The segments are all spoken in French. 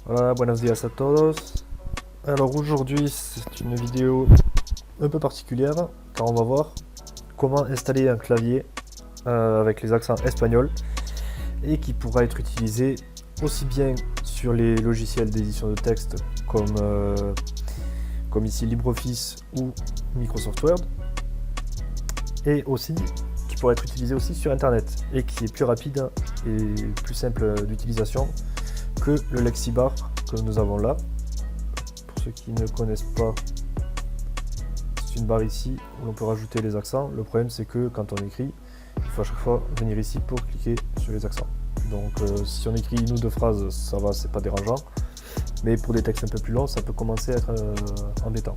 Hola, buenos días a todos. Alors aujourd'hui, c'est une vidéo un peu particulière car on va voir comment installer un clavier avec les accents espagnols et qui pourra être utilisé aussi bien sur les logiciels d'édition de texte comme ici LibreOffice ou Microsoft Word et aussi qui pourra être utilisé aussi sur Internet et qui est plus rapide et plus simple d'utilisation que le Lexibar que nous avons là. Pour ceux qui ne connaissent pas, c'est une barre ici où l'on peut rajouter les accents. Le problème c'est que quand on écrit, il faut à chaque fois venir ici pour cliquer sur les accents. Donc si on écrit une ou deux phrases, ça va, c'est pas dérangeant. Mais pour des textes un peu plus longs, ça peut commencer à être embêtant.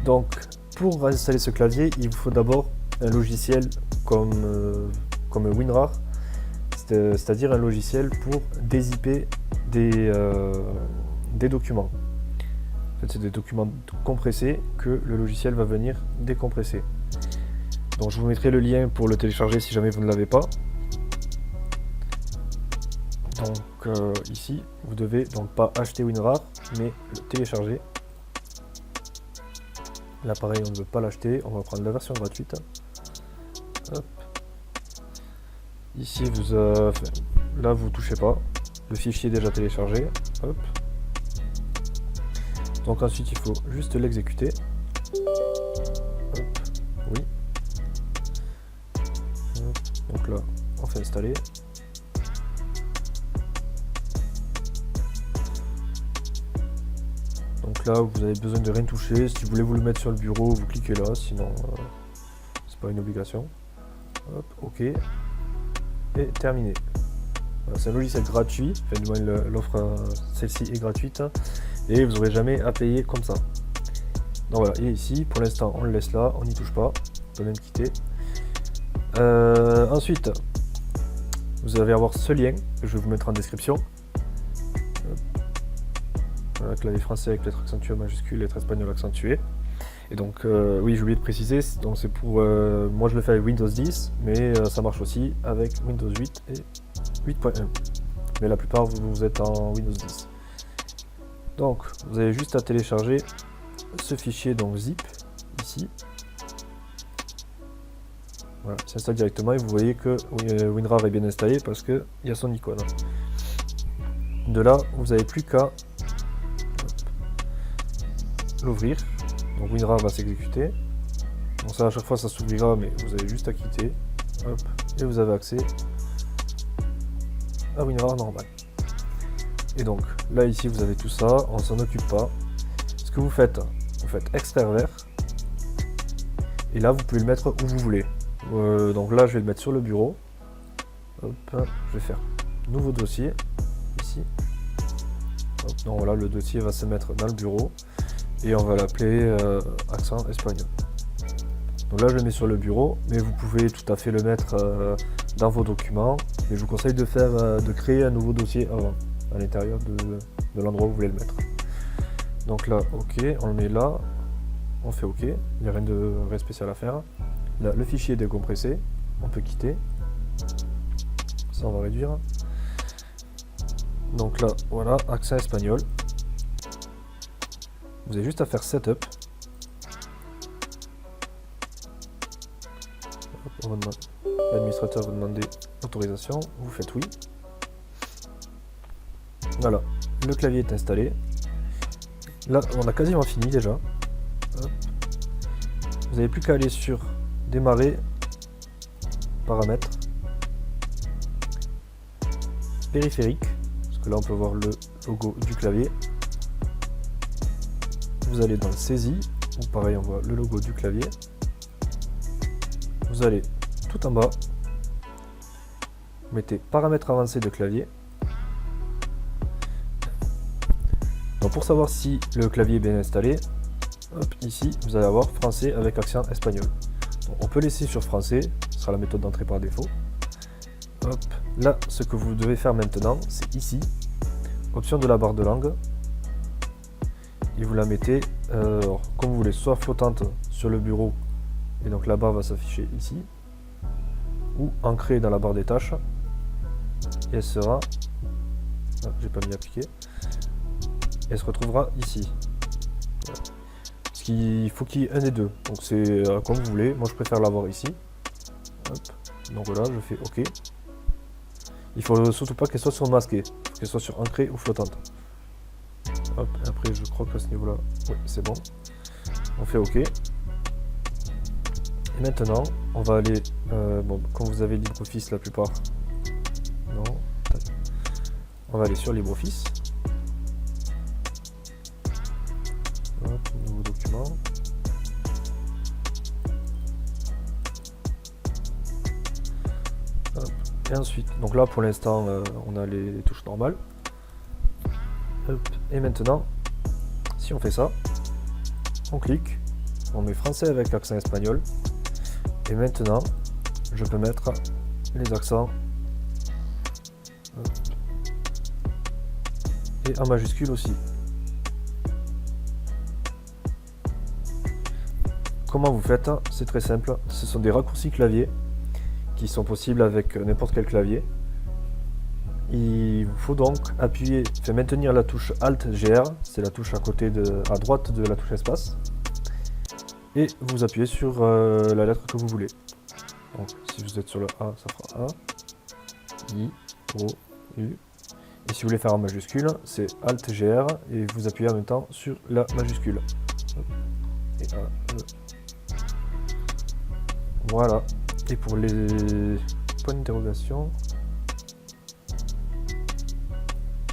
Donc pour installer ce clavier, il vous faut d'abord un logiciel comme WinRAR, c'est-à-dire un logiciel pour dézipper des documents. En fait, c'est des documents compressés que le logiciel va venir décompresser. Donc je vous mettrai le lien pour le télécharger si jamais vous ne l'avez pas. Donc ici, vous devez donc pas acheter WinRAR, mais le télécharger. Là pareil, on ne veut pas l'acheter, on va prendre la version gratuite. Hop. Ici, là vous touchez pas, le fichier est déjà téléchargé. Hop. Donc ensuite, il faut juste l'exécuter. Oui. Hop. Donc là, on fait installer. Donc là, vous avez besoin de rien toucher. Si vous voulez vous le mettre sur le bureau, vous cliquez là, sinon c'est pas une obligation. Hop, ok. Et terminé. Voilà, c'est un logiciel gratuit, enfin, du moins l'offre celle-ci est gratuite et vous n'aurez jamais à payer comme ça. Donc voilà, et ici pour l'instant on le laisse là, on n'y touche pas, on peut même quitter. Ensuite, vous allez avoir ce lien que je vais vous mettre en description. Voilà, clavier français avec lettres accentuées majuscules, lettres espagnoles accentuées. Et donc, oui, j'ai oublié de préciser, donc c'est pour. Moi je le fais avec Windows 10, mais ça marche aussi avec Windows 8 et 8.1. Mais la plupart vous êtes en Windows 10. Donc, vous avez juste à télécharger ce fichier, donc zip, ici. Voilà, il s'installe directement et vous voyez que WinRAR est bien installé parce qu'il y a son icône. De là, vous n'avez plus qu'à l'ouvrir. Donc WinRAR va s'exécuter. Donc ça à chaque fois ça s'ouvrira, mais vous avez juste à quitter. Hop, et vous avez accès à WinRAR normal. Et donc là ici vous avez tout ça, on s'en occupe pas. Ce que vous faites extraire vers. Et là vous pouvez le mettre où vous voulez. Donc là je vais le mettre sur le bureau. Hop, je vais faire nouveau dossier ici. Hop, donc voilà, le dossier va se mettre dans le bureau. Et on va l'appeler accent espagnol. Donc là je le mets sur le bureau, mais vous pouvez tout à fait le mettre dans vos documents. Et je vous conseille de créer un nouveau dossier avant, à l'intérieur de l'endroit où vous voulez le mettre. Donc là, ok, on le met là, on fait ok, il n'y a rien de spécial à faire. Là, le fichier est décompressé, on peut quitter. Ça on va réduire. Donc là, voilà, accent espagnol. Vous avez juste à faire setup. L'administrateur va demander autorisation. Vous faites oui. Voilà, le clavier est installé. Là, on a quasiment fini déjà. Hop. Vous n'avez plus qu'à aller sur démarrer, paramètres, périphérique, parce que là on peut voir le logo du clavier. Vous allez dans saisie, où pareil on voit le logo du clavier. Vous allez tout en bas, vous mettez paramètres avancés de clavier. Donc pour savoir si le clavier est bien installé, hop, ici vous allez avoir français avec accent espagnol. Donc on peut laisser sur français, ce sera la méthode d'entrée par défaut. Hop, là ce que vous devez faire maintenant, c'est ici, option de la barre de langue. Et vous la mettez comme vous voulez, soit flottante sur le bureau, et donc la barre va s'afficher ici, ou ancrée dans la barre des tâches, et elle sera Ah, j'ai pas mis appliquer. Et elle se retrouvera ici. Voilà. Parce qu'il faut qu'il y ait un des deux. Donc c'est comme vous voulez. Moi je préfère l'avoir ici. Hop. Donc voilà, je fais OK. Il faut surtout pas qu'elle soit sur masquée. Il faut qu'elle soit sur ancrée ou flottante. Hop, après je crois qu'à ce niveau-là, oui, c'est bon. On fait OK. Et maintenant, on va aller, bon, comme vous avez LibreOffice la plupart, non, on va aller sur LibreOffice. Hop, nouveau document. Hop. Et ensuite, donc là pour l'instant, on a les touches normales. Hop. Et maintenant, si on fait ça, on clique, on met français avec accent espagnol. Et maintenant, je peux mettre les accents et en majuscule aussi. Comment vous faites? C'est très simple. Ce sont des raccourcis clavier qui sont possibles avec n'importe quel clavier. Il vous faut donc appuyer, maintenir la touche Alt-GR, c'est la touche à droite de la touche espace. Et vous appuyez sur la lettre que vous voulez. Donc si vous êtes sur le A, ça fera A, I, O, U. Et si vous voulez faire en majuscule, c'est Alt-GR et vous appuyez en même temps sur la majuscule. Et A, E. Voilà. Et pour les points d'interrogation...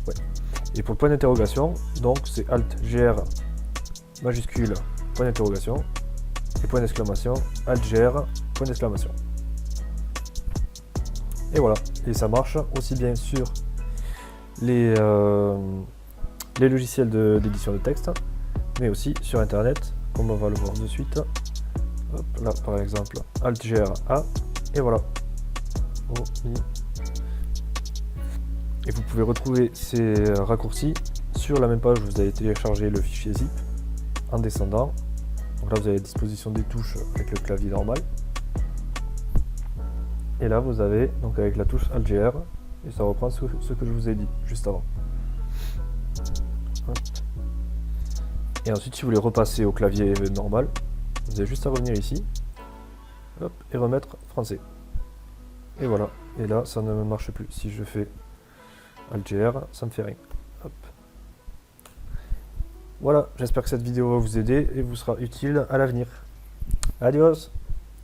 Ouais. Et pour le point d'interrogation, donc c'est Alt-GR, majuscule, point d'interrogation. Et point d'exclamation, Alt-GR, point d'exclamation. Et voilà, et ça marche aussi bien sur les logiciels d'édition de texte, mais aussi sur internet, comme on va le voir de suite. Hop, là par exemple, Alt-GR A, et voilà. Et vous pouvez retrouver ces raccourcis sur la même page où vous avez téléchargé le fichier zip en descendant. Donc là vous avez à disposition des touches avec le clavier normal. Et là vous avez donc avec la touche Alt-GR et ça reprend ce que je vous ai dit juste avant. Hop. Et ensuite si vous voulez repasser au clavier normal, vous avez juste à revenir ici, hop, et remettre français. Et voilà, et là ça ne marche plus. Si je fais Alt-GR, ça me fait rien. Hop. Voilà, j'espère que cette vidéo va vous aider et vous sera utile à l'avenir. Adios!